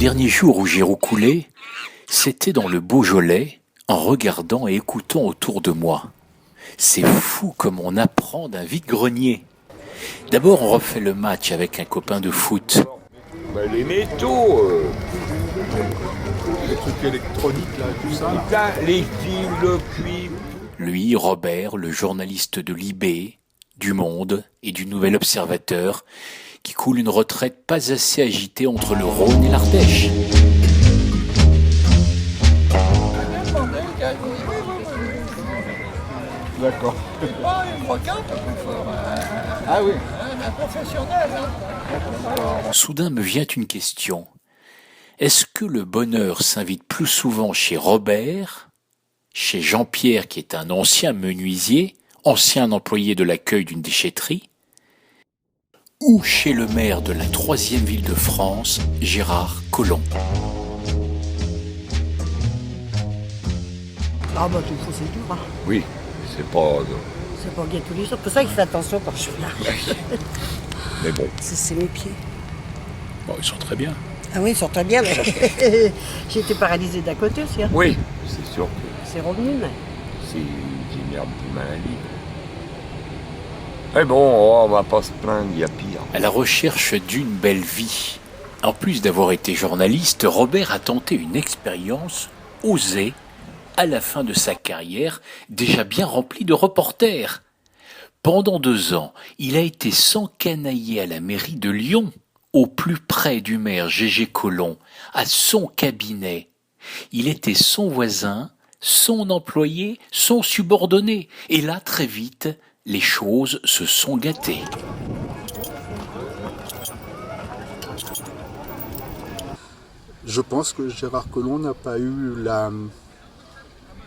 dernier jour où j'ai roucoulé, c'était dans le Beaujolais, en regardant et écoutant autour de moi. C'est fou comme on apprend d'un vide-grenier. D'abord, on refait le match avec un copain de foot. Les métaux, Les trucs électroniques, là, tout ça. les fils, le cuivre. Lui, Robert, le journaliste de l'IB, du Monde et du Nouvel Observateur, qui coule une retraite pas assez agitée entre le Rhône et l'Ardèche. D'accord. Ah, une requin, un peu plus fort. Ah oui. Un professionnel. Soudain me vient une question. Est-ce que le bonheur s'invite plus souvent chez Robert, chez Jean-Pierre qui est un ancien menuisier, ancien employé de l'accueil d'une déchetterie, ou chez le maire de la 3e ville de France, Gérard Collomb? Ah bah tout c'est dur, hein. Oui, c'est pas... C'est pas bien tous les jours. C'est pour ça qu'il fait attention quand je suis là. Mais bon. C'est mes pieds. Bon, ils sont très bien. Ah oui, ils sont très bien, mais j'ai été paralysée d'un côté aussi. Hein. Oui, c'est sûr que C'est revenu, mais... c'est une herbe de maladie. Mais bon, on va pas se plaindre, il y a pire. À la recherche d'une belle vie. En plus d'avoir été journaliste, Robert a tenté une expérience osée à la fin de sa carrière, déjà bien remplie de reporters. Pendant 2 ans, il a été s'encanailler à la mairie de Lyon, au plus près du maire Gégé Collomb, à son cabinet. Il était son voisin, son employé, son subordonné. Et là, très vite, les choses se sont gâtées. Je pense que Gérard Collomb n'a pas eu la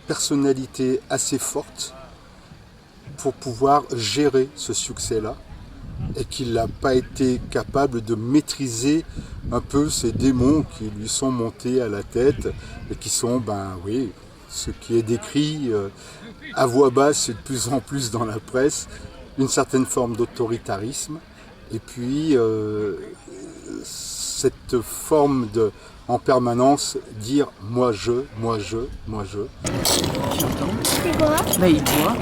personnalité assez forte pour pouvoir gérer ce succès-là et qu'il n'a pas été capable de maîtriser un peu ces démons qui lui sont montés à la tête et qui sont, ce qui est décrit à voix basse et de plus en plus dans la presse, une certaine forme d'autoritarisme et puis cette forme de en permanence dire moi je. Mais il boit.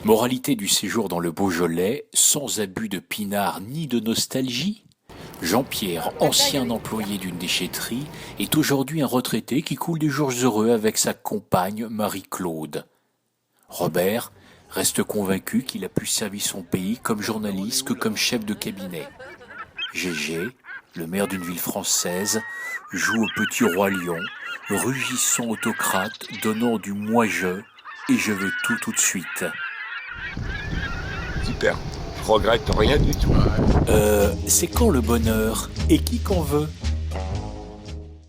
Moralité du séjour dans le Beaujolais, sans abus de pinard ni de nostalgie. Jean-Pierre, ancien employé d'une déchetterie, est aujourd'hui un retraité qui coule des jours heureux avec sa compagne Marie-Claude. Robert reste convaincu qu'il a pu servir son pays comme journaliste que comme chef de cabinet. Gégé, le maire d'une ville française, joue au petit roi lion, rugissant autocrate, donnant du moi-je, et je veux tout de suite. Super. Je regrette rien du tout. C'est quand le bonheur? Et qui qu'en veut?